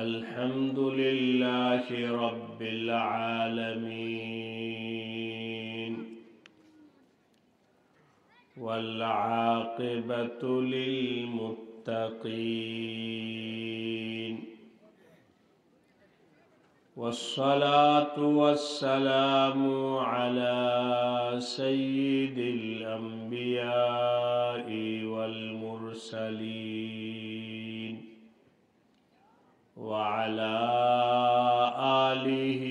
الحمد لله رب العالمين والعاقبة للمتقين والصلاة والسلام على سيد الأنبياء والمرسلين وعلى آله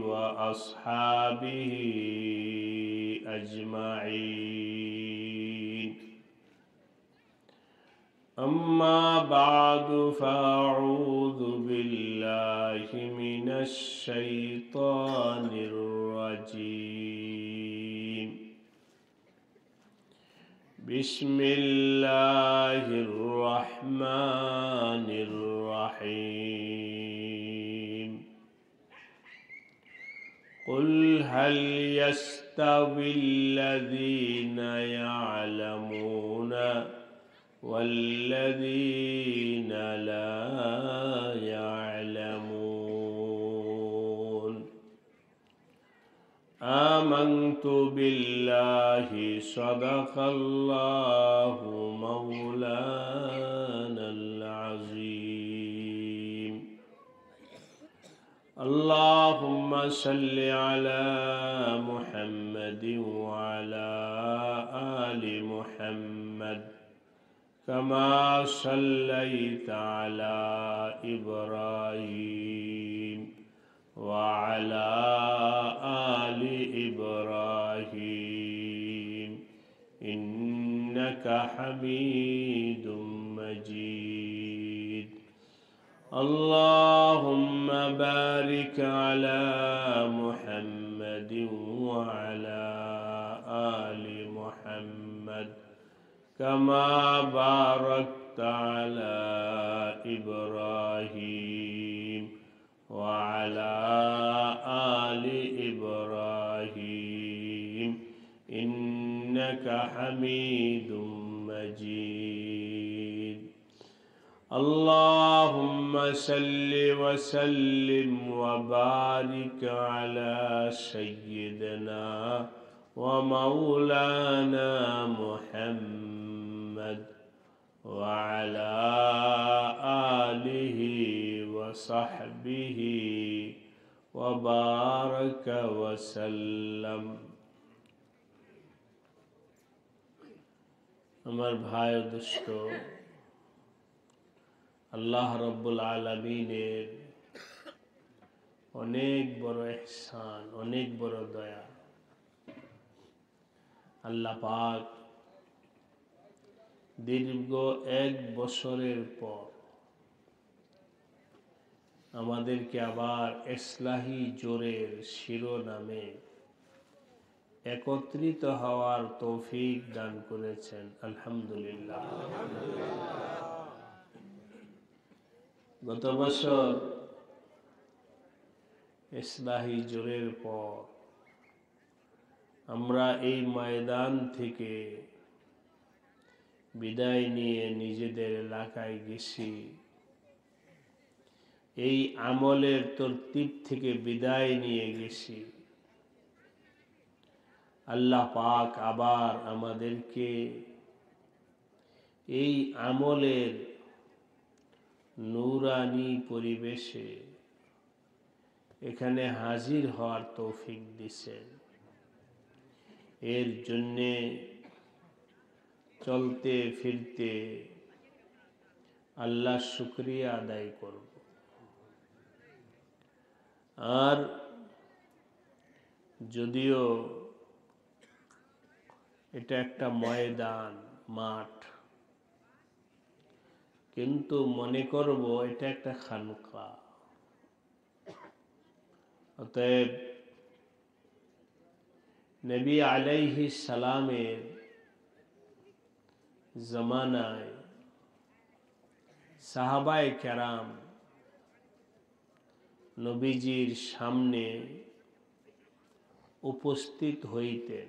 وأصحابه أجمعين. أما بعد فأعوذ بالله من الشيطان الرجيم. بسم الله الرحمن الرحيم. قل هل يستوي الذين يعلمون والذين لا يعلمون. آمنت بالله صدق الله مولانا العظيم. اللهم صل على محمد وعلى آل محمد كما صليت على إبراهيم وعلى آل إبراهيم إنك حميد مجيد. اللهم بارك على محمد وعلى آل محمد كما باركت على إبراهيم وعلى آل إبراهيم إنك حميد مجيد. اللهم صل وسلم وبارك على سيدنا ومولانا محمد وعلى آله وصحبه وبارك وسلم. আমার ভাই ও দোস্ত, আল্লাহ রব্বুল আলামিনের অনেক বড় ইহসান, অনেক বড় দয়া। আল্লাহ পাক দীর্ঘ 1 বছরের পর আমাদেরকে আবার ইসলাহি জোরের শিরোনামে একত্রিত হওয়ার তৌফিক দান করেছেন। আলহামদুলিল্লাহ। গত বছর ইসলাহি জোরের পর আমরা এই ময়দান থেকে বিদায় নিয়ে নিজেদের এলাকায় গেছি। এই আমলের তরতিব থেকে বিদায় নিয়ে গেছি। আল্লাহ পাক আবার আমাদেরকে এই আমলের নূরানি পরিবেশে এখানে হাজির হওয়ার তৌফিক দিয়েছেন। এর জন্যে চলতে ফিরতে আল্লাহ শুকরিয়া আদায় করব। আর যদিও এটা একটা ময়দান, মাঠ, কিন্তু মনে করব এটা একটা খানকা। অতএব নবী আলাইহিস সালামের জমানায় সাহাবায়ে কেরাম নবীজির সামনে উপস্থিত হইতেন,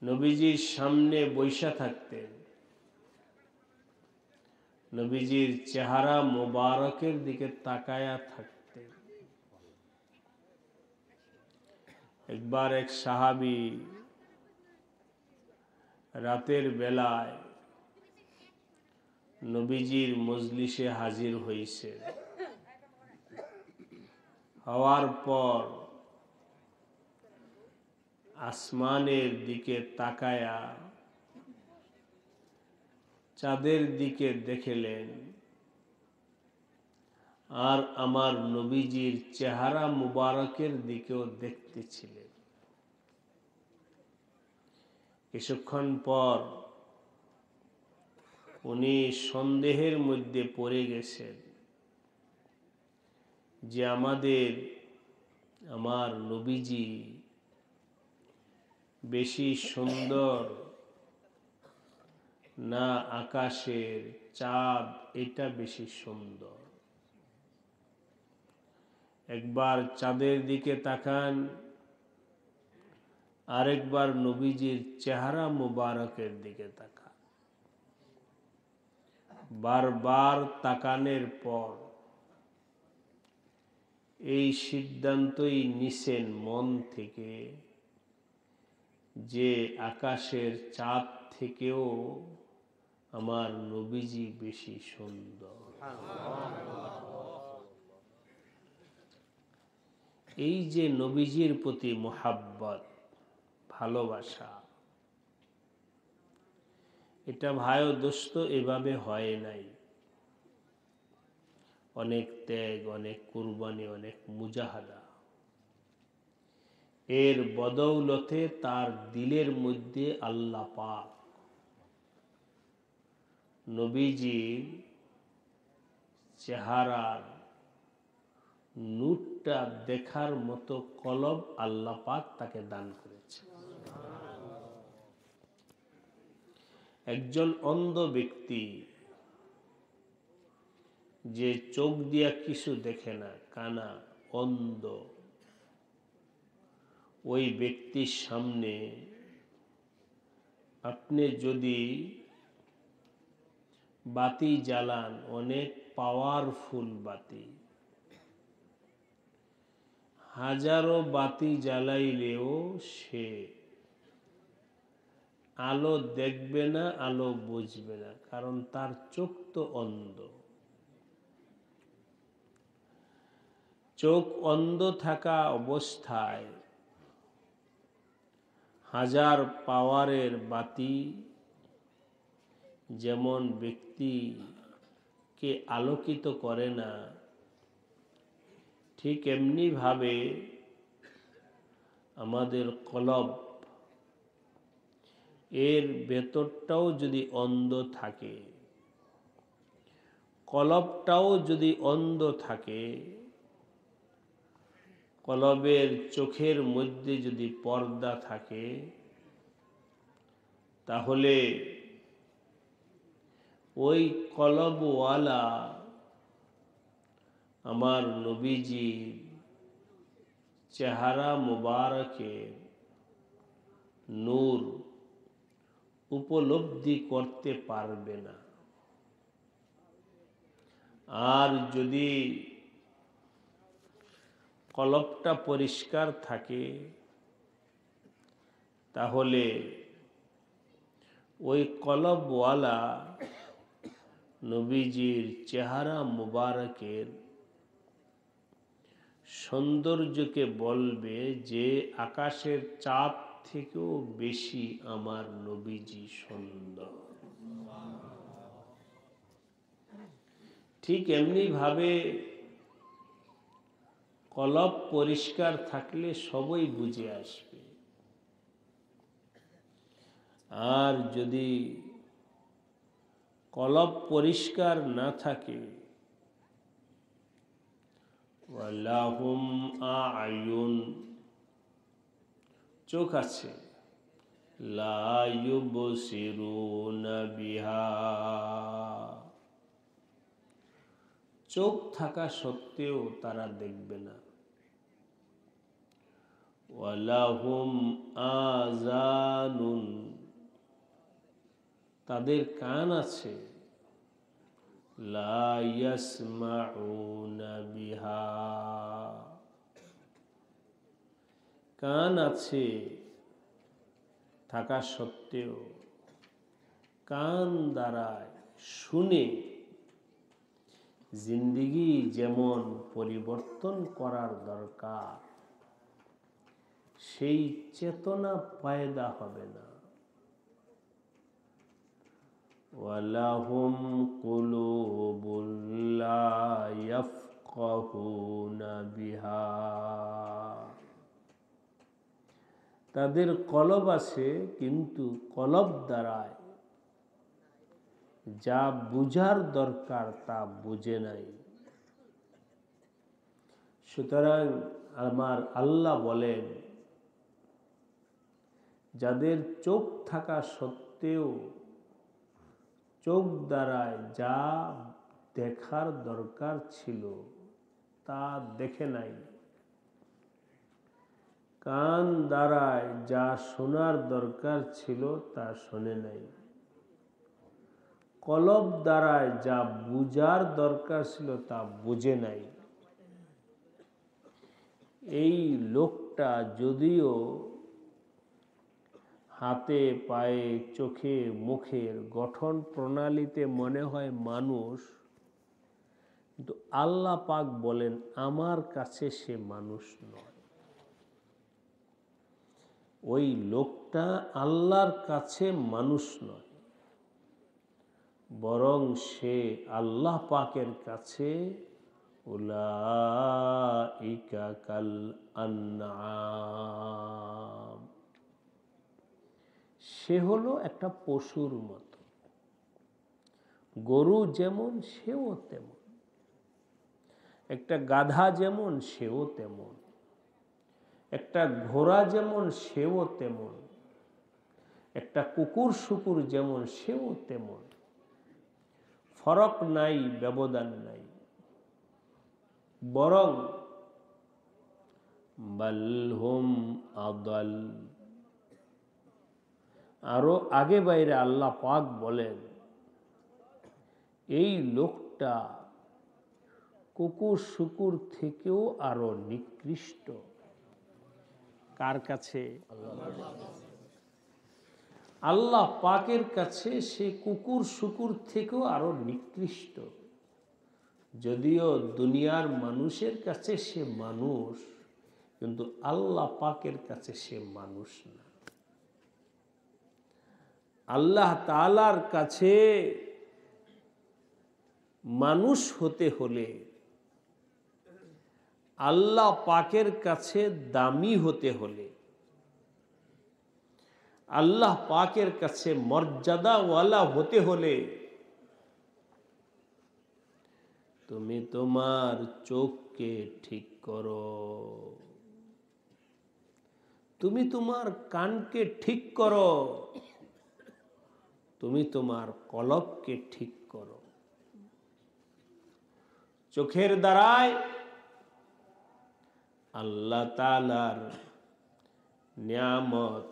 নবীজির সামনে বৈশা থাকতেন। নবীজির চেহারা মোবারকের দিকে তাকায়া থাকতেন। একবার এক সাহাবী রাতের বেলায় নবীজির মজলিসে হাজির হইছে। হওয়ার পর আসমানের দিকে তাকায়া চাঁদের দিকে দেখলেন, আর আমার নবীজির চেহারা মুবারকের দিকেও দেখতেছিলেন। কিছুক্ষণ পর উনি সন্দেহের মধ্যে পড়ে গেছেন যে আমার নবীজি বেশি সুন্দর না আকাশের চাঁদ এটা বেশি সুন্দর। একবার চাঁদের দিকে তাকান, আরেকবার নবীজির চেহারা মুবারকের দিকে তাকান। বারবার তাকানের পর এই সিদ্ধান্তই নিছেন মন থেকে যে আকাশের চাঁদ থেকেও আমার নবীজি বেশি সুন্দর। এই যে নবীজির প্রতি মোহাব্বত, ভালোবাসা, এটা ভাই ও দোস্ত এভাবে হয় নাই। অনেক ত্যাগ, অনেক কুরবানি, অনেক মুজাহাদা, এর বদৌলতে তার দিলের মধ্যে আল্লাহ পাক নবীজির চেহারার নূরটা দেখার মতো কলব আল্লাহ পাক তাকে দান করেছে। একজন অন্ধ ব্যক্তি যে চোখ দিয়া কিছু দেখে না, কানা, অন্ধ, ওই ব্যক্তির সামনে আপনি যদি বাতি জ্বালান, অনেক পাওয়ারফুল বাতি, হাজারো বাতি জ্বালাইলেও সে আলো দেখবে না, আলো বুঝবে না, কারণ তার চোখ তো অন্ধ। চোখ অন্ধ থাকা অবস্থায় হাজার পাওয়ারের বাতি যেমন ব্যক্তিকে আলোকিত করে না, ঠিক এমনি ভাবে আমাদের কলব, এর ভেতরটাও যদি অন্ধ থাকে, কলবটাও যদি অন্ধ থাকে, কলবের চোখের মধ্যে যদি পর্দা থাকে, তাহলে ওই কলবওয়ালা আমার নবীজি চেহারা মুবারকের নূর উপলব্ধি করতে পারবে না। আর যদি কলবটা পরিষ্কার থাকে, তাহলে ওই কলবওয়ালা নবীজির চেহারা মুবারকের সৌন্দর্যকে বলবে যে আকাশের চাঁদ থেকেও বেশি আমার নবীজি সুন্দর। ঠিক এমনি ভাবে কলব পরিষ্কার থাকলে সবই বুঝে আসবে। আর যদি কলব পরিষ্কার না থাকে, ওয়ালাহুম আ'য়ুন, চোখ আছে, লা ইউবসিরুনা বিহা, চোখ থাকা সত্ত্বেও তারা দেখবে না। ওয়ালাহুম আযানুন, তাদের কান আছে, লা ইয়াসমাউনা বিহা, কান আছে থাকা সত্ত্বেও কান দ্বারায় শুনে জিন্দিগি যেমন পরিবর্তন করার দরকার, সেই চেতনা পয়দা হবে না। ওয়ালাহুম কুলুবুল লা ইয়াফকাহুনা বিহা, তাদের কলব আছে কিন্তু কলব দ্বারায় যা বুঝার দরকার তা বুঝে নাই। সুতরাং আমার আল্লাহ বলেন, যাদের চোখ থাকা সত্ত্বেও চোখ দ্বারায় যা দেখার দরকার ছিল তা দেখে নাই, কান দ্বারায় যা শোনার দরকার ছিল তা শোনে নাই, কলব দ্বারায় যা বুঝার দরকার ছিল তা বুঝে নাই। এই লোকটা যদিও হাতে পায়ে চোখে মুখের গঠন প্রণালীতে মনে হয় মানুষ, কিন্তু আল্লাহ পাক বলেন আমার কাছে সে মানুষ নয়। ওই লোকটা আল্লাহর কাছে মানুষ নয়, বরং সে আল্লাহ পাকের কাছে উলাইকা কাল আনআম, সে হলো একটা পশুর মতো। গরু যেমন সেও তেমন, একটা গাধা যেমন সেও তেমন, একটা ঘোড়া যেমন সেও তেমন, একটা কুকুর শুকুর যেমন সেও তেমন। ফরক নাই, ব্যবধান নাই, বরং বালহুম আদাল, আরো আগে বাইরে আল্লাহ পাক বলেন এই লোকটা কুকুর শুকুর থেকেও আরো নিকৃষ্ট। কার কাছে? আল্লাহ পাকের কাছে সে কুকুর শুকুর থেকেও আরো নিকৃষ্ট। যদিও দুনিয়ার মানুষের কাছে সে মানুষ, কিন্তু আল্লাহ পাকের কাছে সে মানুষ না। আল্লাহ তাআলার কাছে মানুষ হতে হলে আল্লাহ পাকের কাছে দামি হতে হলে, আল্লাহ পাকের কাছে মর্যাদাওয়ালা হতে হলে তুমি তোমার চোখকে ঠিক করো, তুমি তোমার কানকে ঠিক করো, তুমি তোমার কলবকে ঠিক করো। চোখের দ্বারায় আল্লাহ তাআলার নিয়ামত,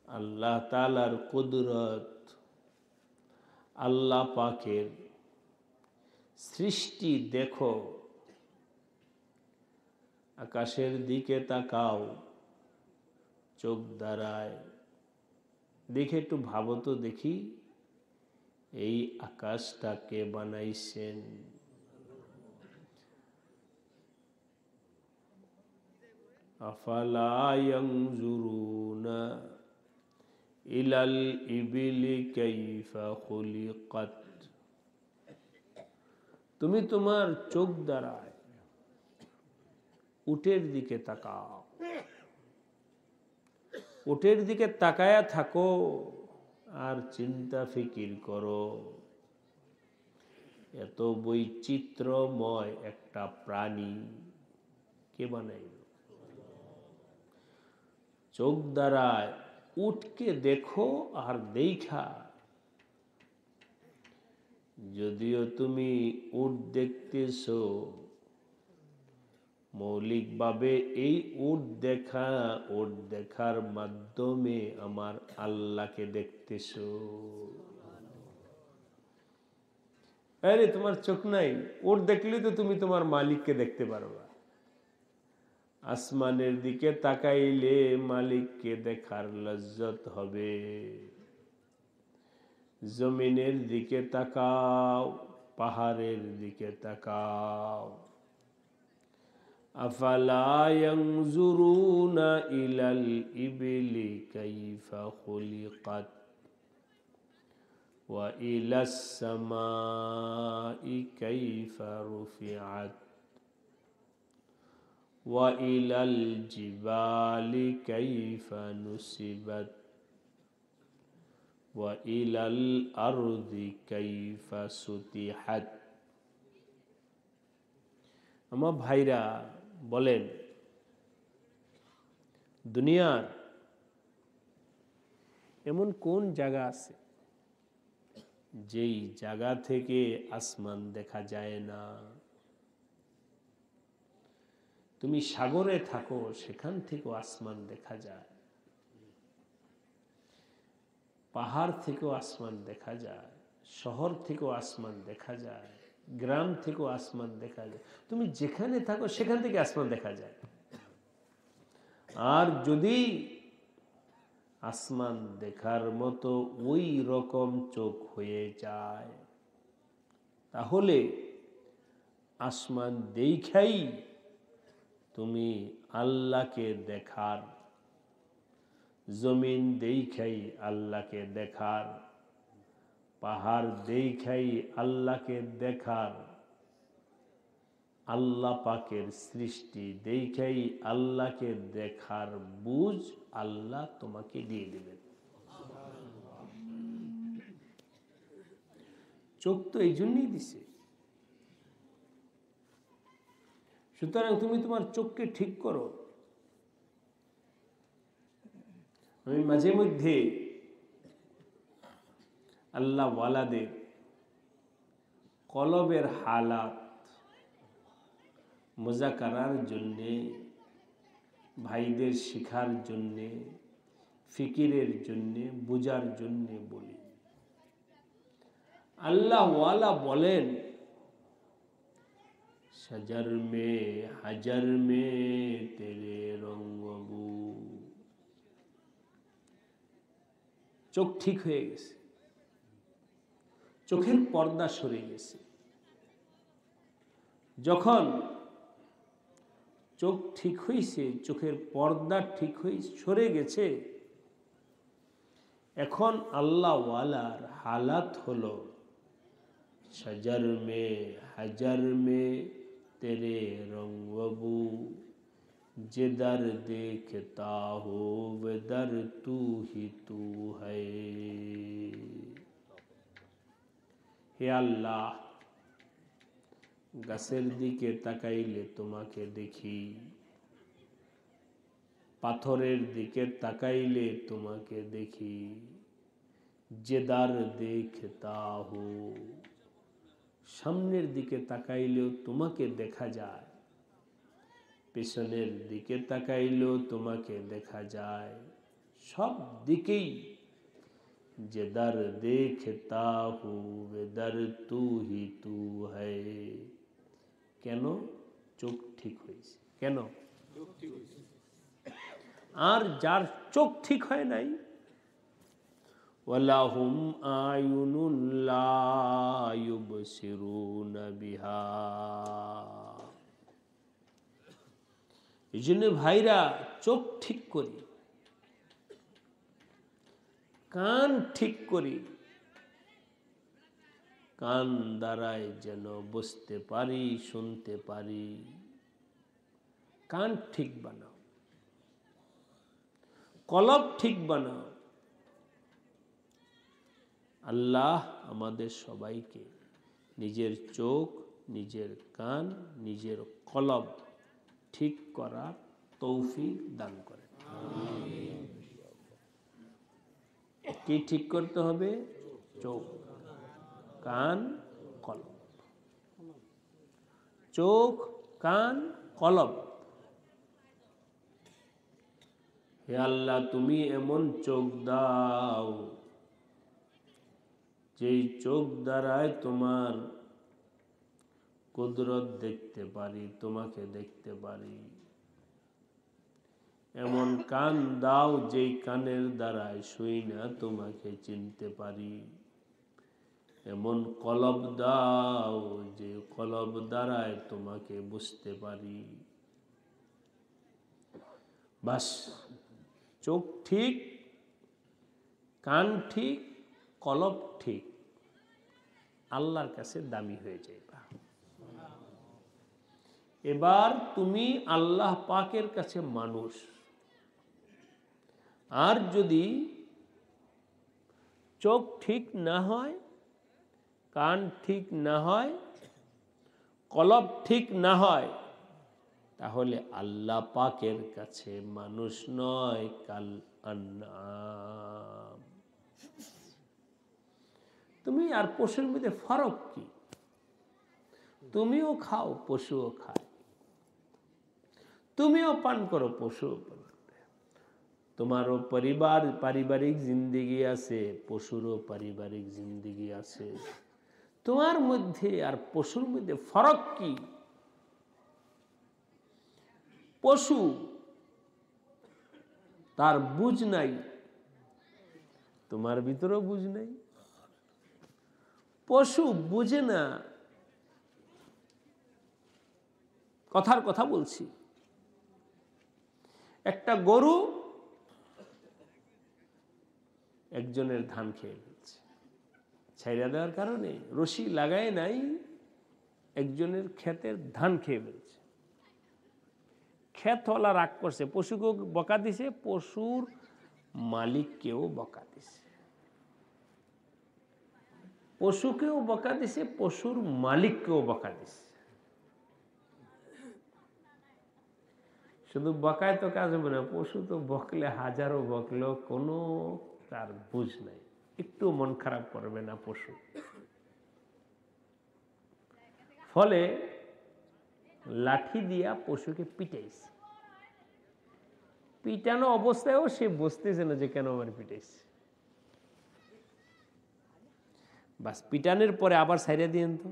আল্লাহ তাআলার কুদরত, আল্লাহ পাকের সৃষ্টি দেখো। আকাশের দিকে তাকাও চোখ দ্বারায়, দেখে একটু ভাবো তো দেখি এই আকাশটা কে বানাইছেন? আফালা ইয়ানজুরুনা ইলাল ইবিলি কাইফা খুলিকাত, তুমি তোমার চোখ দ্বারায় উটের দিকে তাকাও, উটের দিকে তাকায়া থাকো আর চিন্তা ফিকির করো এত বৈচিত্র্যময় একটা প্রাণী কে বানাইল? চোখ দ্বারায় উটকে দেখো আর দেখা, যদিও তুমি উট দেখতেছো, মৌলিকভাবে এই উট দেখার মাধ্যমে আমার আল্লাহকে দেখতেছো। আরে তোমার চোখ নাই, ওর দেখলে তো তুমি তোমার মালিককে দেখতে পারবা। আসমানের দিকে তাকাইলে মালিককে দেখার লজ্জত হবে। জমিনের দিকে তাকাও, পাহাড়ের দিকে তাকাও। আফালা ইয়ানজুরুনা ইলাল ইবিলি কাইফা খুলিকাত ওয়া ইলাস সামাই কাইফা রুফিআত ওয়া ইলাল জিবালি কাইফা নুসিবাত ওয়া ইলাল আরদি কাইফা সুতিহাত। আমার ভাইরা বলেন, দুনিয়ার এমন কোন জায়গা আছে যেই জায়গা থেকে আসমান দেখা যায় না? তুমি সাগরে থাকো, সেখান থেকেও আসমান দেখা যায়। পাহাড় থেকেও আসমান দেখা যায়, শহর থেকেও আসমান দেখা যায়, গ্রাম থেকেও আসমান দেখা যায়। তুমি যেখানে থাকো সেখান থেকে আসমান দেখা যায়। আর যদি আসমান দেখার মতো ওই রকম চোখ হয়ে যায়, তাহলে আসমান দেখাই তুমি আল্লাহকে দেখার, জমিন দেখাই আল্লাহকে দেখার, পাহাড় দেখাই আল্লাহকে দেখার, আল্লাহ পাকের সৃষ্টি দেখাই আল্লাহকে দেখার বুঝ আল্লাহ তোমাকে দিয়ে দেবেন। চোখ তো এই জন্যই দিছে। সুতরাং তুমি তোমার চোখকে ঠিক করো। আমি মাঝে মধ্যে আল্লাহ ওয়ালাদের কলবের হালাত মুজাকারার জন্যে, ভাইদের শিখার জন্যে, ফিকিরের জন্যে, বুঝার জন্যে বলি। আল্লাহ ওয়ালা বলেন, সজর মে হাজার মে তেরে রঙ্গবু। চোখ ঠিক হয়ে গেছে, চোখের পর্দা সরে গেছে। যখন চোখ ঠিক হয়েছে, চোখের পর্দা ঠিক হয়ে সরে গেছে, এখন আল্লাহ ওয়ালার হালাত হলো সজর মে হাজার মে তেরে রঙ্গবু। जिधर देखता हो वदर तू ही तू है। হে আল্লাহ, গাছের দিকে তাকাইলে তোমাকে দেখি, পাথরের দিকে তাকাইলে তোমাকে দেখি। যেদার দেখতা হো, সামনের দিকে তাকাইলেও তোমাকে দেখা যায়, পেছনের দিকে তাকাইলেও তোমাকে দেখা যায়, সব দিকেই যেদার দেখতা হু বেদার তু হি তু হ্যায়। কেন? চোখ ঠিক হয়েছে। কেন? আর যার চোখ ঠিক হয় নাই, ওয়ালাহুম আয়ুনুন লা ইউবসিরুনা বিহা। এই জন্য ভাইরা, চোখ ঠিক করি, কান ঠিক করি, কান দ্বারাই যেন বুঝতে পারি, শুনতে পারি। কান ঠিক বানাও, কলব ঠিক বানাও। আল্লাহ আমাদের সবাইকে নিজের চোখ, নিজের কান, নিজের কলব ঠিক করার তৌফিক দান করেন। কি ঠিক করতে হবে? চোখ, কান, কলব। চোখ, কান, কলব। হে আল্লাহ, তুমি এমন চোখ দাও যেই চোখ দ্বারায় তোমার কুদরত দেখতে পারি, তোমাকে দেখতে পারি। এমন কান দাও যেই কানের দ্বারায় শুই না তোমাকে চিনতে পারি। এমন কলব দাও যে কলব দ্বারায় তোমাকে বুঝতে পারি। বাস, চোখ ঠিক, কান ঠিক, কলব ঠিক, আল্লাহর কাছে দামি হয়ে যাইবা। এবার তুমি আল্লাহ পাকের কাছে মানুষ। আর যদি চোখ ঠিক না হয়, কান ঠিক না হয়, কলব ঠিক না হয়, তাহলে আল্লাহ পাকের কাছে মানুষ নয়, কাল আনআম। তুমি আর পশুর মধ্যে ফারাক কি? তুমিও খাও, পশুও খায়। তুমিও পান করো, পশুও পান করে। তোমারও পারিবারিক জিন্দেগি আছে, পশুরও পারিবারিক জিন্দেগি আছে। তোমার মধ্যে আর পশুর মধ্যে ফারাক কি? পশু তার বুঝ নাই, তোমার ভিতরেও বুঝ নাই। পশু বুঝে না, কথার কথা বলছি। একটা গরু একজনের ধান খেয়ে ফেলছে, ছাইরা দেওয়ার কারণে রশি লাগায় নাই, একজনের ক্ষেতের ধান খেয়ে ফেলছে। ক্ষেতওয়ালা রাগ করছে, পশুকেও বকা দিছে, পশুর মালিককেও বকা দিছে। পশুকেও বকা দিছে, পশুর মালিককেও বকা দিছে। শুধু বকায় তো কাজ হবে না, পশু তো বকলে হাজারো বকলো, কোনো তার বুঝ নাই, একটু মন খারাপ করবে না পশু। ফলে লাঠি দিয়া পশুকে পিটাইছে। পিটানো অবস্থায়ও সে বুঝতেছে না যে কেন আমার পিটাইছে। বাস, পিটানের পরে আবার ছাইড়া দিয়েন তো,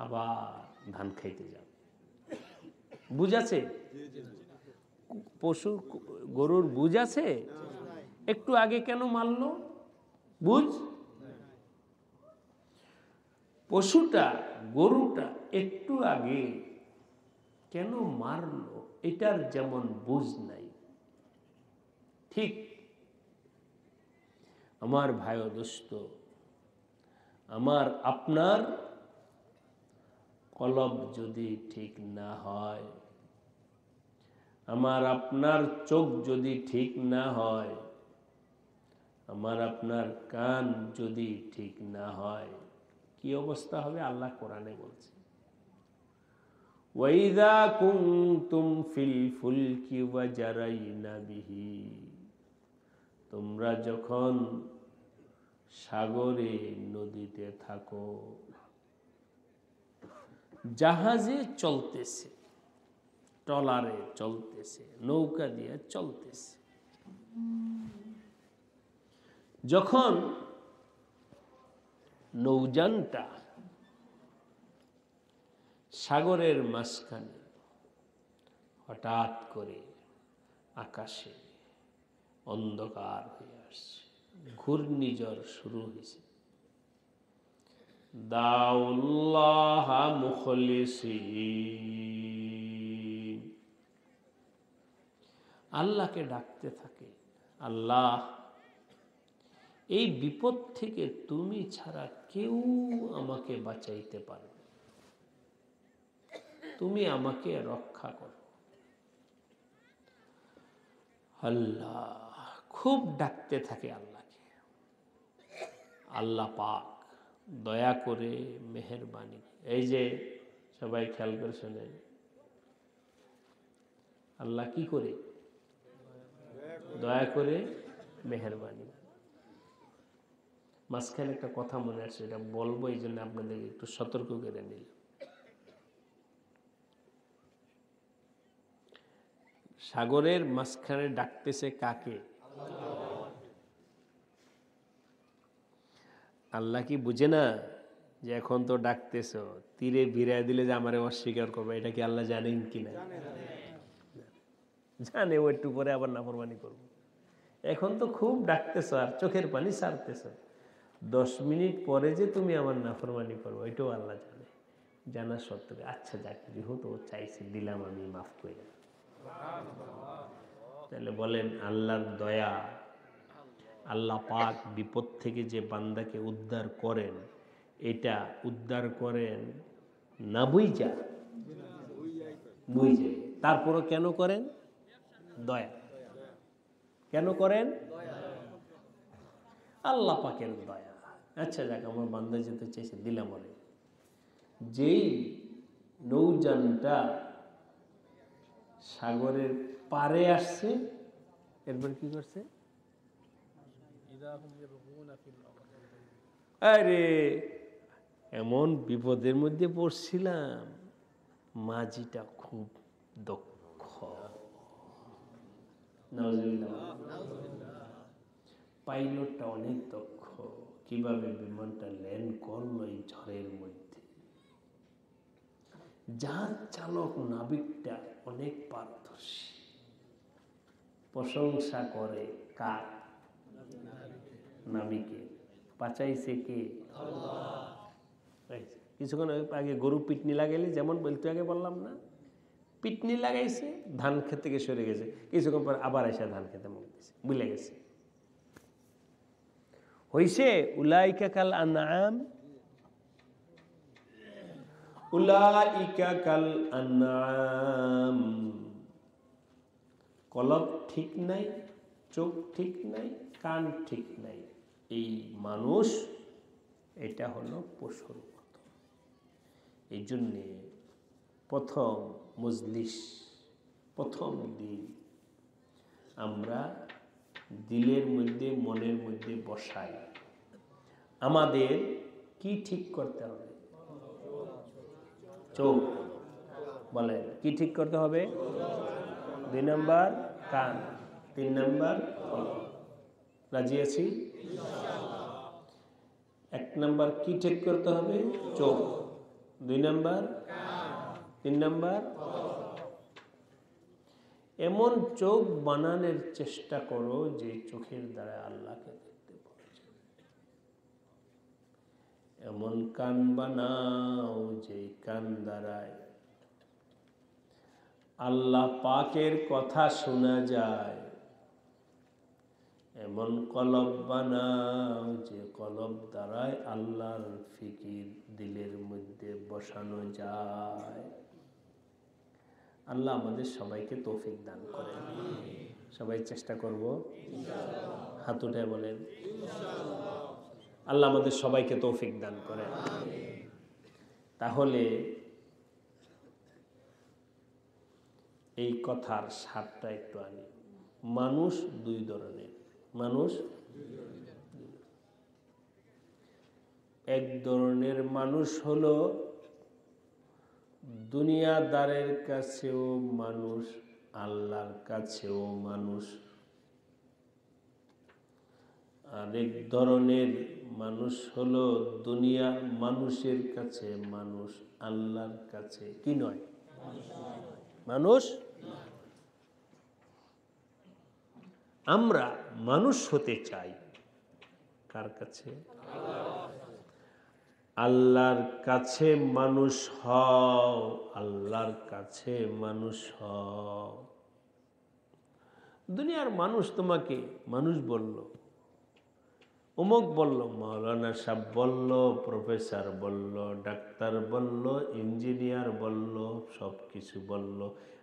আবার ধান খাইতে যান। বুঝাছে পশু, গরুর বুঝ আছে? একটু আগে কেন মারলো? বুঝ। পশুটা, গরুটা একটু আগে কেন মারলো, এটার যেমন বুঝ নাই, ঠিক আমার ভাই ও দোস্ত, আমার আপনার কলব যদি ঠিক না হয়, আমার আপনার চোখ যদি ঠিক না হয়, আমার আপনার কান যদি ঠিক না হয়, কি অবস্থা হবে আল্লাহ কোরআনে বলছে। ওয়াইযা কুনতুম ফিল ফুলকি ওয়াজারাইনা বিহি, তোমরা যখন সাগরে, নদীতে থাকো, জাহাজে চলতেছে, ট্রলারে চলতেছে, নৌকা দিয়ে চলতেছে, যখন নৌযানটা সাগরের মাঝখানে হঠাৎ করে আকাশে অন্ধকার হয়ে আসছে, ঘূর্ণিঝড় শুরু হয়েছে, দাউল্লাহ মুখলিসিন, আল্লাহকে ডাকতে থাকে, আল্লাহ এই বিপদ থেকে তুমি ছাড়া কেউ আমাকে বাঁচাইতে পারবে, তুমি আমাকে রক্ষা করো। আল্লাহ খুব ডাকতে থাকে আল্লাহকে। আল্লাহ পাক দয়া করে, মেহেরবানি, এই যে সবাই খেয়াল করে শোনেন, আল্লাহ কি করে? দয়া করে, মেহেরবানি। মাঝখানে একটা কথা মনে আসছে, এটা বলবো, এই জন্য আপনাদের একটু সতর্ক করে নিলাম। সাগরের মাঝখানে ডাকতেছে কাকে? আল্লাহ কি বুঝে না যে এখন তো ডাকতেছ, তীরে ভিড়ায় দিলে যে আমারে অস্বীকার করবে, এটা কি আল্লাহ জানেন কিনা? জানে, ও একটু পরে আবার নাফরমানি করবো। এখন তো খুব ডাকতেছ আর চোখের পানি ছাড়তেছ, 10 মিনিট পরে যে তুমি আমার নাফরমানি করবো এটাও আল্লাহ জানে। জানা সত্ত্বে আচ্ছা যাক, যেহেতু চাইছে দিলাম, আমি মাফ করে। তাহলে বলেন আল্লাহর দয়া, আল্লাহ পাক বিপদ থেকে যে বান্দাকে উদ্ধার করেন, এটা উদ্ধার করেন না বুঝা, বুঝে। তারপরও কেন করেন? দয়া। কেন করেন? আল্লাহ পাকের দয়া। আচ্ছা যাক, আমার বান্দা যেতে চাইছে, দিলাম। বলে যেই নৌযানটা সাগরের পারে আসছে, এরপর কি করছে? আরে এমন বিপদের মধ্যে পড়ছিলাম, মাঝিটা খুব দক্ষ, পাইলটটা অনেক দক্ষ, কিভাবে বিমানটা ল্যান্ড করলো এই ঝড়ের মধ্যে। জাহাজ চালক নাবিকটা অনেক পারদর্শী, প্রশংসা করে কার? নাবিকে। বাঁচাইছে কে? কিছুক্ষণ আগে গরু পিটনি লাগাইলে যেমন বলতে আগে বললাম না, পিটনি লাগাইছে, ধান ক্ষেত থেকে সরে গেছে, কিছুক্ষণ পর আবার এসে ধান খেতে মুখ দিছে, বুঝলে গেছে। হইছে উলাইকা কাল আনআম, উলাইকা কাল আনআম। কলব ঠিক নাই, চোখ ঠিক নাই, কান ঠিক নাই, এই মানুষ এটা হলো পশুর মতো। এই জন্যে প্রথম মজলিস, প্রথম দিন আমরা দিলের মধ্যে, মনের মধ্যে বসাই, আমাদের কি ঠিক করতে হবে? চোখ। বলেন কি ঠিক করতে হবে? 2 নম্বর কান, 3 নম্বর কলব। রাজি আছি? 1 নম্বর কি ঠিক করতে হবে? চোখ। 2 নম্বর, 3 নম্বর। এমন চোখ বানানোর চেষ্টা করো যে চোখের দ্বারা আল্লাহকে দেখতে পাওয়া যায়। এমন কান বানাও যে কান দ্বারায় আল্লাহ পাকের কথা শোনা যায়। এমন কলব বানাও যে কলব দ্বারায় আল্লাহর ফিকির দিলের মধ্যে বসানো যায়। আল্লাহ আমাদের সবাইকে তৌফিক দান করেন। সবাই চেষ্টা করব, হাত উঠায় বলেন আল্লাহ আমাদের সবাইকে তৌফিক দান করেন। তাহলে এই কথার সারটা একটু আনি। মানুষ 2 ধরনের। মানুষ এক ধরনের মানুষ হলো দুনিয়াদারের কাছেও মানুষ, আল্লাহর কাছেও মানুষ। আরেক ধরনের মানুষ হলো দুনিয়ার মানুষের কাছে মানুষ, আল্লাহর কাছে কি নয়? মানুষ। আমরা মানুষ হতে চাই কার কাছে? আল্লাহর কাছে মানুষ হও, আল্লাহর কাছে মানুষ হও। দুনিয়ার মানুষ তোমাকে মানুষ বলল, অমুক বলল, মাওলানা সাহেব বলল, প্রফেসর বলল, ডাক্তার বলল, ইঞ্জিনিয়ার বলল, সব কিছু বলল,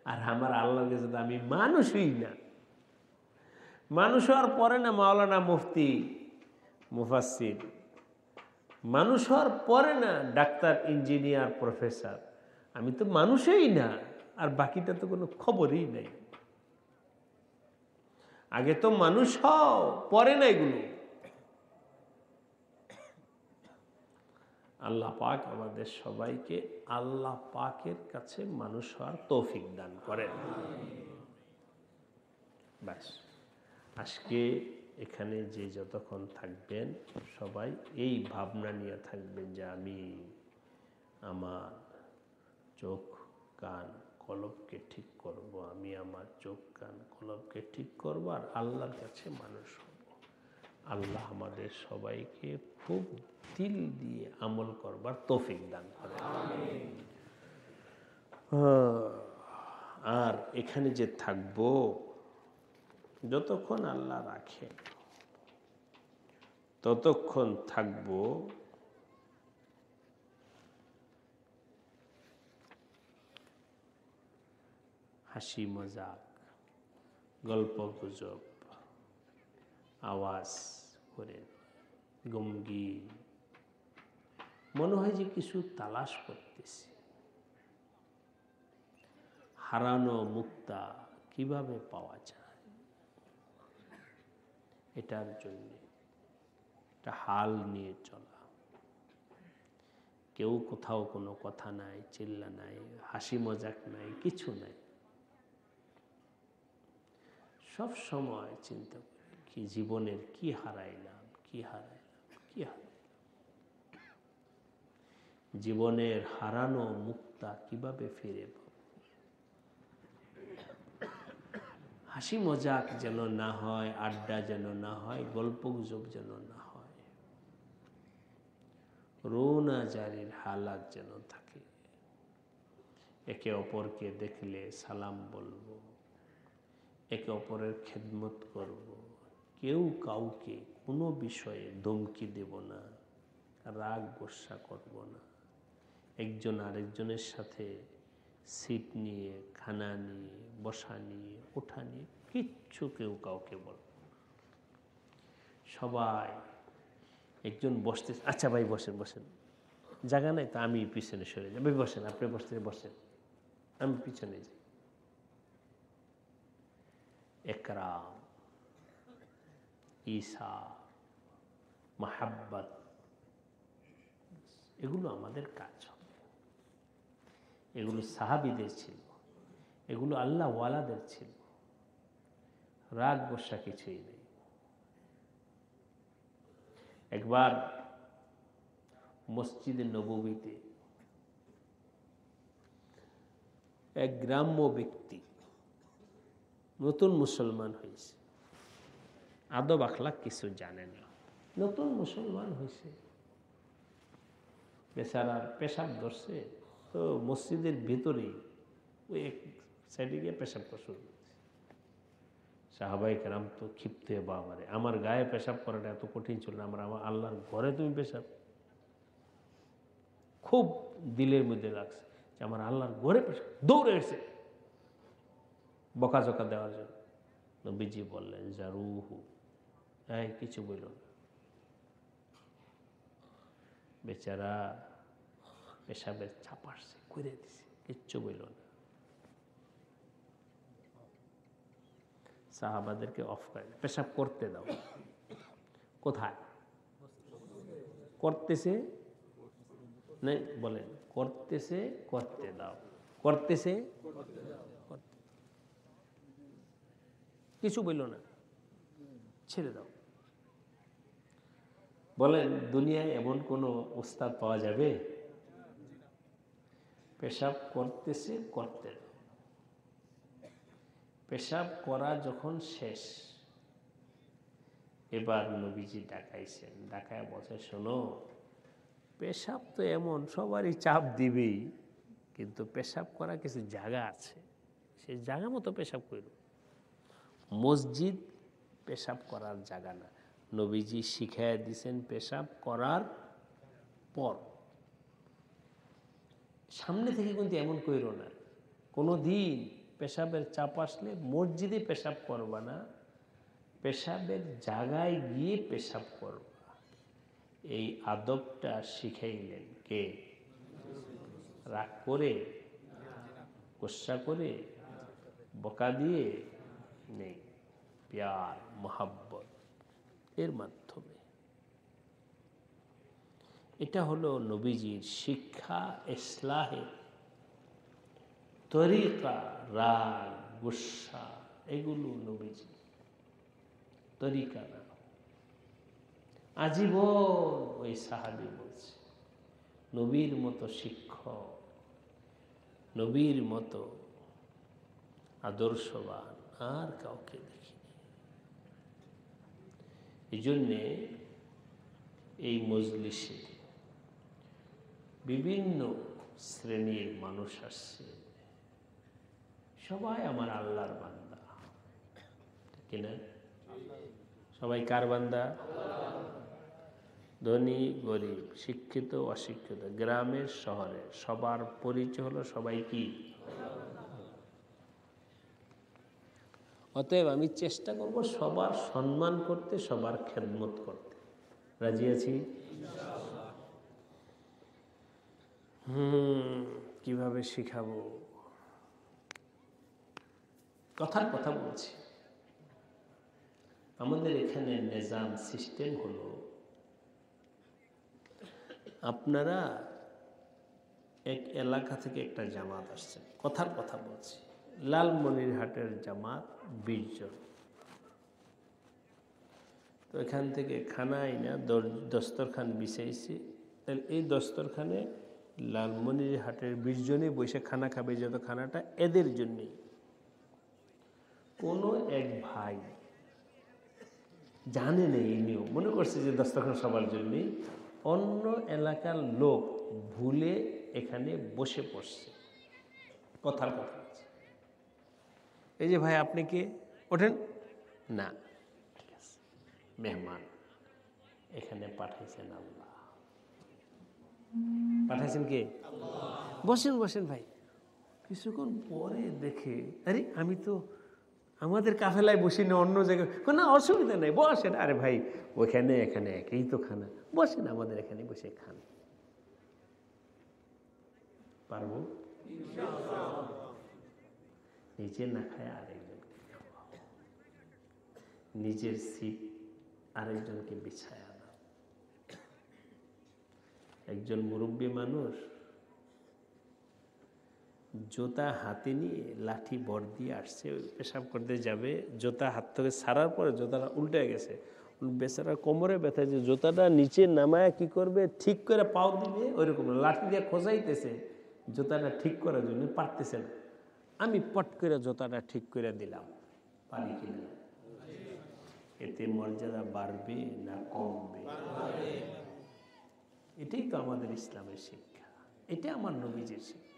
আর আমার আল্লাহর কাছে তো আমি মানুষই না। মানুষ হওয়ার পরে না মাওলানা, মুফতি, মুফাসসির। মানুষ হওয়ার পরে না ডাক্তার, ইঞ্জিনিয়ার, প্রফেসর। আমি তো মানুষই না, আর বাকিটা তো কোনো খবরই নেই। আগে তো মানুষ হও, পরে না এগুলো। আল্লাহ পাক আমাদের সবাইকে আল্লাহ পাকের কাছে মানুষ হওয়ার তৌফিক দান করেন। ব্যাস, আজকে এখানে যে যতক্ষণ থাকবেন সবাই এই ভাবনা নিয়ে থাকবেন যে আমি আমার চোখ কান কলবকে ঠিক করব, আমি আমার চোখ কান কলবকে ঠিক করব আর আল্লাহর কাছে মানুষ হব। আল্লাহ আমাদের সবাইকে খুব দিল দিয়ে আমল করবার তৌফিক দান করে। আর এখানে যে থাকবো যতক্ষণ আল্লাহ রাখে ততক্ষণ থাকবো হাসি মজাক, গল্প গুজব, আওয়াজ করে গম্ভীর, মনে হয় যে কিছু তালাশ করতেছি। হারানো মুক্তা কিভাবে পাওয়া যায়, এটার জন্য একটা হাল নিয়ে চলা। কেউ কোথাও কোনো কথা নাই, চিল্লা নাই, হাসি মজাক নাই, কিছু নাই। সব সময় চিন্তা করি কি জীবনের কি হারাইলাম, কি হারাইলাম, কি হারাইলাম। জীবনের হারানো মুক্তা কিভাবে ফিরে পাব। হাসি মজাক যেন না হয়, আড্ডা যেন না হয়, গল্প গুজব যেন না হয়, রোনা জারির হালাত যেন থাকে। একে অপরকে দেখলে সালাম বলবো, একে অপরের খেদমত করব, কেউ কাউকে কোনো বিষয়ে ধমকি দেব না, রাগ গোসা করব না, একজন আরেকজনের সাথে সিট নিয়ে, খানা নিয়ে, বসা নিয়ে, ওঠা নিয়ে কিচ্ছু কেউ কাউকে বলব। সবাই একজন বসতে, আচ্ছা ভাই বসেন বসেন, জায়গা নাই তা আমি পিছনে সরে যাই, ভাই বসেন, আপনি বসতে বসেন, আমি পিছনে যাই। একরাম, ঈসা, মাহাব্বত, এগুলো আমাদের কাজ হবে। এগুলো সাহাবীদের ছিল, এগুলো আল্লাহ ওয়ালাদের ছিল। রাগ গোসা কিছুই নেই। একবার মসজিদে নববীতে এক গ্রাম্য ব্যক্তি নতুন মুসলমান হয়েছে, আদব আখলাক কিছু জানে না, নতুন মুসলমান হয়েছে, বেচারার পেশাব ধরছে, তো মসজিদের ভিতরেই ওই এক সাইডে গিয়ে পেশাব করা শুরু করছে। সাহাবায়ে কেরাম তো ক্ষিপ্ত হয়ে, বাবারে আমার গায়ে পেশাব করাটা এত কঠিন ছিল না, আমার আল্লাহর ঘরে তুমি পেশাব। খুব দিলের মধ্যে লাগছে যে আমার আল্লাহর ঘরে পেশাব, দৌড়ে এসে বকাঝকা দেওয়ার জন্য। নবীজি বললেন জারুহু, এই কিছু বলল না, বেচারা পেশাবের ছাপ আসছে, করে দিছে, কিচ্ছু বলল না। সাহাবাদেরকে অফ করে, পেশাব করতে দাও। কোথায় করতেছে? নাই বলেন, করতেছে, করতে দাও, করতেছে, কিছু বলল না, ছেড়ে দাও। বলেন দুনিয়ায় এমন কোনো উস্তাদ পাওয়া যাবে? পেশাব করতেছে, করতে দাও। পেশাব করা যখন শেষ, এবার নবীজি ডাকাইছেন, ডাকায় বসে, শোনো, পেশাব তো এমন সবারই চাপ দিবেই, কিন্তু পেশাব করা কিছু জায়গা আছে, সেই জায়গা মতো পেশাব করো। মসজিদ পেশাব করার জায়গা না। নবীজি শিখাইয়া দিয়েছেন পেশাব করার পর। সামনে থেকে কিন্তু এমন কইরো না, কোনো দিন পেশাবের চাপ আসলে মসজিদে পেশাব করবা না, পেশাবের জায়গায় গিয়ে পেশাব করবা। এই আদবটা শিখাইলেন কে? রাগ করে, গোসা করে, বকা দিয়ে নেই, প্যার মোহাব্বত এর মাধ্যমে। এটা হলো নবীজির শিক্ষা, ইসলাহের তরিকা। রাগ গোসা এগুলো নবীজি তরিকা না। আজীবন ওই সাহাবী বলছে, নবীর মতো শিক্ষক, নবীর মতো আদর্শবান আর কাউকে দেখিনি। এই জন্যে এই মজলিসে বিভিন্ন শ্রেণীর মানুষ আসছে, সবাই আমার আল্লাহর বান্দা, কিনা? সবাই কার বান্দা? ধনী গরিব, শিক্ষিত অশিক্ষিত, গ্রামের শহরে, সবার পরিচয় হলো সবাই কি? অতএব আমি চেষ্টা করব সবার সম্মান করতে, সবার খেদমত করতে। রাজি আছি? কিভাবে শিখাবো? কথার কথা বলছি। আমাদের এখানে নিজাম সিস্টেম হলো, আপনারা এক এলাকা থেকে একটা জামাত আসছেন, কথার কথা বলছি, লালমনিরহাটের জামাত 20 জন। তো এখান থেকে খানা আইনা দস্তরখান বিছাইছি, তাহলে এই দস্তরখানে লালমনিরহাটের 20 জনই বসে খানা খাবে, যত খানাটা এদের জন্যেই। কোনো এক ভাই জানে না এই নিয়ম, মনে করছে যে দস্তরখান সবার জন্যই, অন্য এলাকার লোক ভুলে এখানে বসে পড়ছে, কথার কথা বলছে। এই যে ভাই আপনি কে? ওঠেন না, ঠিক আছে, মেহমান এখানে পাঠাইছেন আল্লাহ। পাঠাইছেন কে? বসেন বসেন ভাই। কিছুক্ষণ পরে দেখে, আরে আমি তো আমাদের কাফেলায় বসি না, অন্য জায়গায়। না, অসুবিধা নেই, বসেন। আরে ভাই ওখানে এখানে একই তো খানা, বসেন আমাদের এখানে বসে খান। পারবো? নিজে না খায় আরেকজনকে খাওয়া, নিজের সিট আরেকজনকে বিছায়া দাও। একজন মুরব্বী মানুষ জুতা হাতে নিয়ে লাঠি বর দিয়ে আসছে, পেশাব করতে যাবে, জুতা হাত থেকে ছাড়ার পরে জুতাটা উল্টে গেছে, বেচারা কোমরে ব্যথা, যে জুতাটা নিচে নামায় কি করবে, ঠিক করে পাও দিবে, ওইরকম লাঠি দিয়ে খোঁজাইতেছে, জুতাটা ঠিক করার জন্য পারতেছে না। আমি পট করে জুতাটা ঠিক করে দিলাম, পারি কিনা? এতে মর্যাদা বাড়বে না কমবে? এটাই তো আমাদের ইসলামের শিক্ষা, এটা আমার নবীজির শিক্ষা।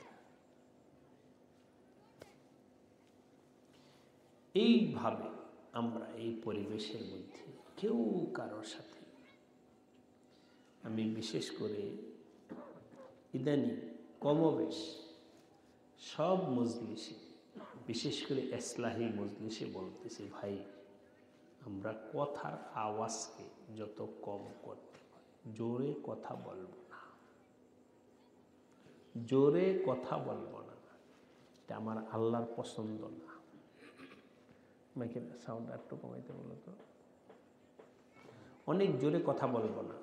এইভাবে আমরা এই পরিবেশের মধ্যে কেউ কারোর সাথে, আমি বিশেষ করে ইদানিং কমবেশ সব মজলিসে, বিশেষ করে ইসলাহি মজলিসে বলতেছি, ভাই আমরা কথার আওয়াজকে যত কম করতে পারি, জোরে কথা বলবো না, জোরে কথা বলবো না, এটা আমার আল্লাহর পছন্দ না। মাইকের সাউন্ড একটু কমাইতে বলো তো। অনেক জোরে কথা বলবো না,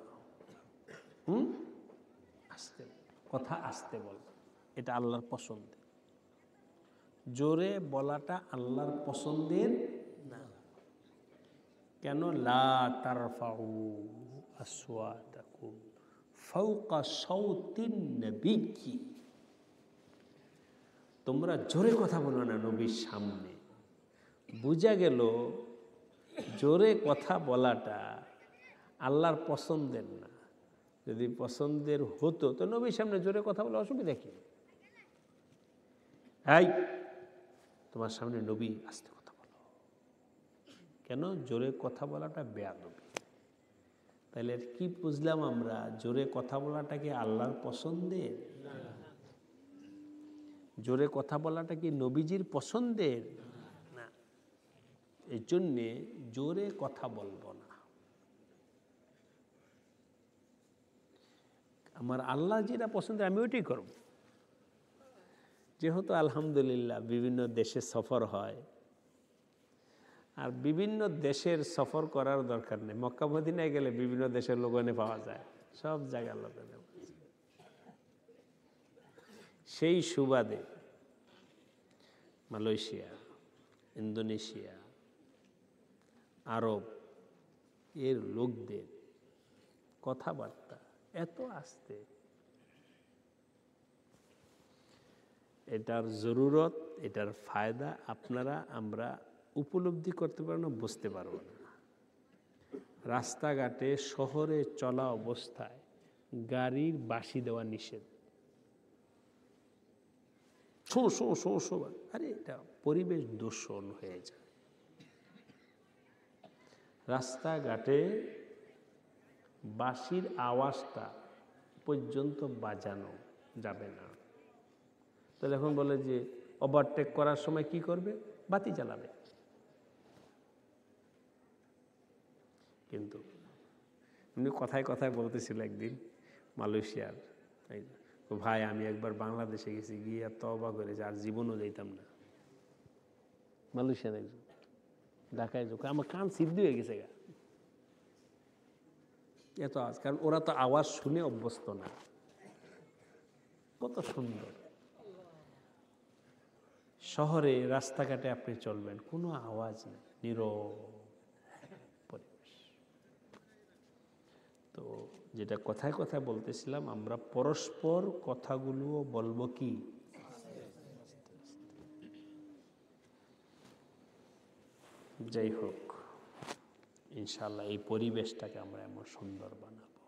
আস্তে কথা, আস্তে বলবো, এটা আল্লাহর পছন্দের। জোরে বলাটা আল্লাহর পছন্দের না। কেন? লা তারফাউ আসওয়াতাকুম ফাওকা সাওতিন নবী, তোমরা জোরে কথা বলো না নবীর সামনে। বুঝা গেল জোরে কথা বলাটা আল্লাহর পছন্দের না। যদি পছন্দের হতো তো নবীর সামনে জোরে কথা বলা অসুবিধা কি? এই তোমার সামনে নবী, আস্তে কথা বলো। কেন? জোরে কথা বলাটা বেয়াদবি। তাহলে কি বুঝলাম আমরা? জোরে কথা বলাটা কি আল্লাহর পছন্দের? জোরে কথা বলাটা কি নবীজির পছন্দের? না। এই জন্যে জোরে কথা বলবো না। আমার আল্লাহ যেটা পছন্দের আমি ওইটাই করব। যেহেতু আলহামদুলিল্লাহ বিভিন্ন দেশে সফর হয়, আর বিভিন্ন দেশের সফর করার দরকার নেই, মক্কা মদিনায় গেলে বিভিন্ন দেশের লোকনে পাওয়া যায়, সব জায়গার লোকনে। সেই সুবাদে মালয়েশিয়া, ইন্দোনেশিয়া, আরব এর লোকদের কথাবার্তা এত আস্তে। এটার জরুরত, এটার ফায়দা আমরা উপলব্ধি করতে পারবো না, বুঝতে পারবো না। রাস্তাঘাটে শহরে চলা অবস্থায় গাড়ির বাঁশি দেওয়া নিষেধ। শো শো শো শো, আরে এটা পরিবেশ দূষণ হয়ে যায়। রাস্তাঘাটে বাঁশির আওয়াজটা পর্যন্ত বাজানো যাবে না। তাহলে এখন বলে যে ওভারটেক করার সময় কি করবে? বাতি জ্বালাবে। কিন্তু উনি কথায় কথায় বলতেছিল একদিন মালয়েশিয়ার, ভাই আমি একবার বাংলাদেশে গেছি, গিয়ে তওবা করেছি, আর জীবনও যাইতাম না। মালয়েশিয়ার একজন ঢাকায় যোগ, আমার কান সিদ্ধ হয়ে গেছে গা, এত আওয়াজ। কারণ ওরা তো আওয়াজ শুনে অভ্যস্ত না। কত সুন্দর শহরে রাস্তাঘাটে আপনি চলবেন, কোনো আওয়াজ নেই, নীরব পরিবেশ। তো যেটা কথায় কথায় বলতেছিলাম, আমরা পরস্পর কথাগুলো বলবো কি যাই হোক, ইনশাআল্লাহ এই পরিবেশটাকে আমরা এমন সুন্দর বানাবো।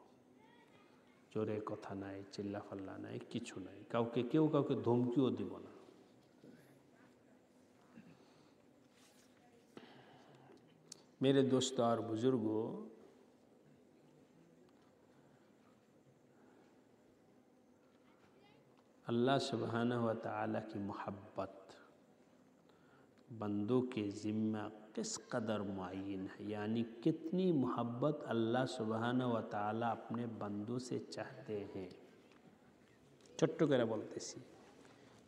জোরে কথা নাই, চিল্লাফাল্লা নাই, কিছু নাই, কেউ কাউকে ধমকিও দিব না। मेरे दोस्तों और बुजुर्गों, अल्लाह सुब्हानहु व तआला की मोहब्बत बंदों के ज़िम्मा किस कदर मुअय्यन है, यानी कितनी मोहब्बत अल्लाह सुब्हानहु व तआला अपने बंदों से चाहते हैं। ছোট্ট করে বলতেছি,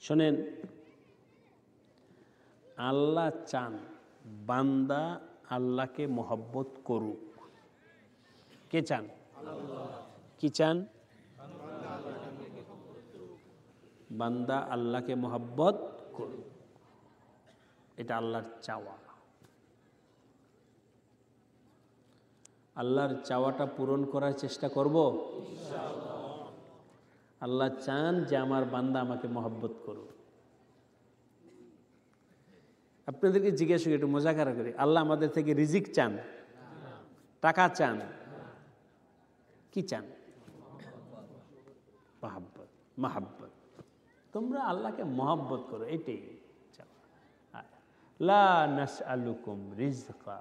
শোনেন, আল্লাহ চান বান্দা আল্লাহকে মহব্বত করুক। কে চান? কি চান? বান্দা আল্লাহকে মহব্বত করুক, এটা আল্লাহর চাওয়া। আল্লাহর চাওয়াটা পূরণ করার চেষ্টা করব ইনশাআল্লাহ। আল্লাহ চান যে আমার বান্দা আমাকে মহব্বত করুক। আপনাদেরকে জিজ্ঞেস করি, একটু মজাকারা করি, আল্লাহ আমাদের থেকে রিজিক চান? টাকা চান? কি চান? মহব্বত। মহব্বত, তোমরা আল্লাহকে মহব্বত করো, এটাই চাও। লা নাসআলুকুম রিজকা,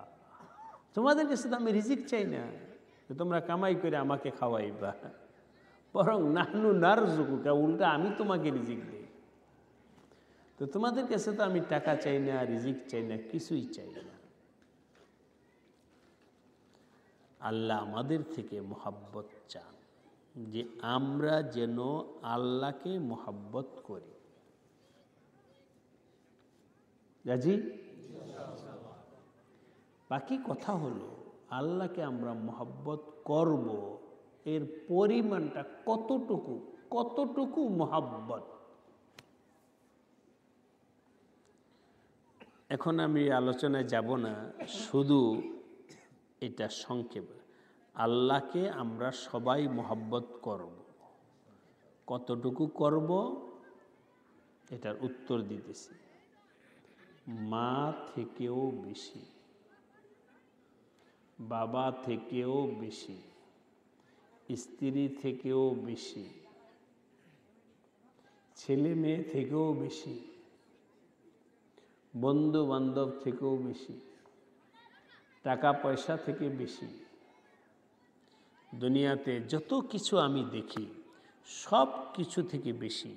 তোমাদের কাছে তো আমি রিজিক চাই না যে তোমরা কামাই করে আমাকে খাওয়াইবা, বরং নাহনু নারযুকুকা, উল্টা আমি তোমাকে রিজিক দেই। তো তোমাদের কাছে তো আমি টাকা চাই না, রিজিক চাই না, কিছুই চাই না। আল্লাহ আমাদের থেকে মহব্বত চান, যে আমরা যেন আল্লাহকে মহব্বত করি। রাজি? বাকি কথা হলো আল্লাহকে আমরা মহব্বত করব, এর পরিমাণটা কতটুকু, কতটুকু মহব্বত। এখন আমি আলোচনায় যাব না, শুধু এটা সংক্ষেপ। আল্লাহকে আমরা সবাই মহব্বত করব, কতটুকু করব এটার উত্তর দিতেছি। মা থেকেও বেশি, বাবা থেকেও বেশি, স্ত্রী থেকেও বেশি, ছেলে মেয়ে থেকেও বেশি, বন্ধু বান্ধব থেকেও বেশি, টাকা পয়সা থেকে বেশি, দুনিয়াতে যত কিছু আমি দেখি সব কিছু থেকে বেশি,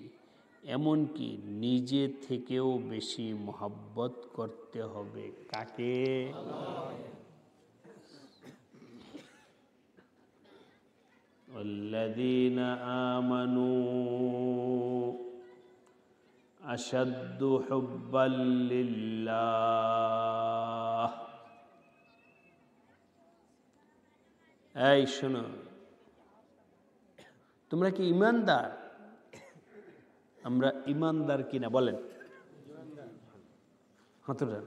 এমনকি নিজে থেকেও বেশি মহব্বত করতে হবে কাকে? আল্লাযীনা আমানু আশাদ্দু হুব্বাল লিল্লাহ। এই শোনো, তোমরা কি ঈমানদার? আমরা ঈমানদার কিনা বলেন? হাত উঠান,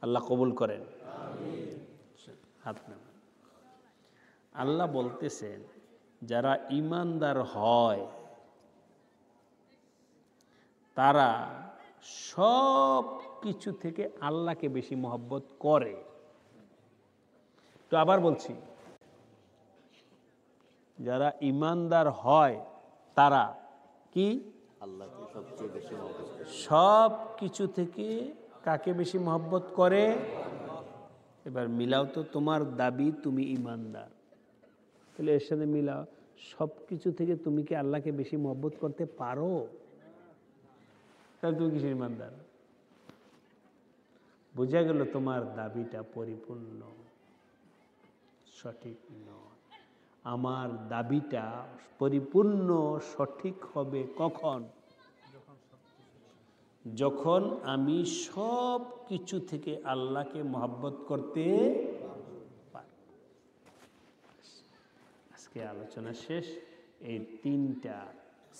আল্লাহ কবুল করেন। হাত নামান। আল্লাহ বলতেছেন যারা ঈমানদার হয় তারা সব কিছু থেকে আল্লাহকে বেশি মহব্বত করে। তো আবার বলছি, যারা ঈমানদার হয় তারা কি আল্লাহকে সবচেয়ে বেশি মহব্বত করে। সব কিছু থেকে কাকে বেশি মহব্বত করে? এবার মিলাও তো, তোমার দাবি তুমি ঈমানদার, তাহলে এর সাথে মিলাও সব কিছু থেকে তুমি কি আল্লাহকে বেশি মহব্বত করতে পারো? তাহলে তুমি কিসের ঈমানদার? বোঝা গেল তোমার দাবিটা পরিপূর্ণ সঠিক নয়। আমার দাবিটা পরিপূর্ণ সঠিক হবে কখন? যখন আমি সব কিছু থেকে আল্লাহকে মহব্বত করতে পারি। আজকে আলোচনা শেষ। এই তিনটা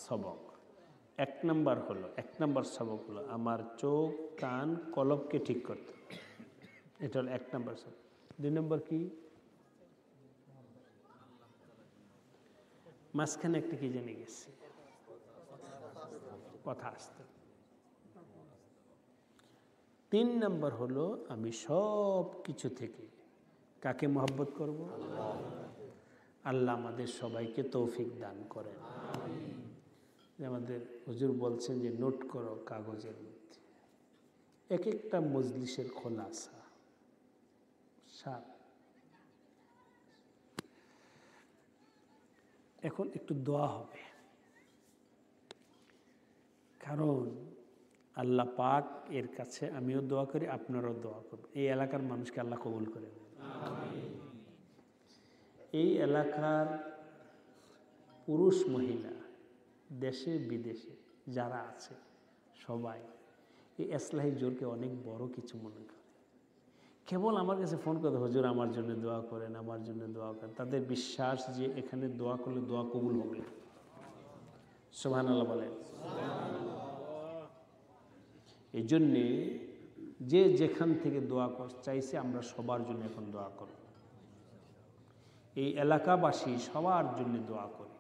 সবক। এক নম্বর সবক হলো আমার চোখ কান কলবকে ঠিক করতে, এটা হলো 1 নম্বর সবক। 2 নম্বর কি? মাঝখানে একটা কি জেনে গেছে, কথা আসতে। 3 নম্বর হলো আমি সব কিছু থেকে কাকে মহব্বত করব? আল্লাহ আমাদের সবাইকে তৌফিক দান করেন। আমাদের হুজুর বলছেন যে নোট করো কাগজের মধ্যে এক একটা মজলিসের খোলাসা। 7 এখন একটু দোয়া হবে, কারণ আল্লাহ পাক এর কাছে আমিও দোয়া করি, আপনারাও দোয়া করবেন। এই এলাকার মানুষকে আল্লাহ কবুল করে নেন। এই এলাকার পুরুষ মহিলা দেশে বিদেশে যারা আছে সবাই এই ইসলাহি জোরকে অনেক বড় কিছু মনে করে। কেবল আমার কাছে ফোন করে, হুজুর আমার জন্য দোয়া করেন, আমার জন্য দোয়া করেন। তাদের বিশ্বাস যে এখানে দোয়া করলে দোয়া কবুল হবে। সুবহানাল্লাহ বলেন। এই জন্যে যে যেখান থেকে দোয়া চাইছে আমরা সবার জন্য এখন দোয়া করব। এই এলাকাবাসী সবার জন্য দোয়া করব।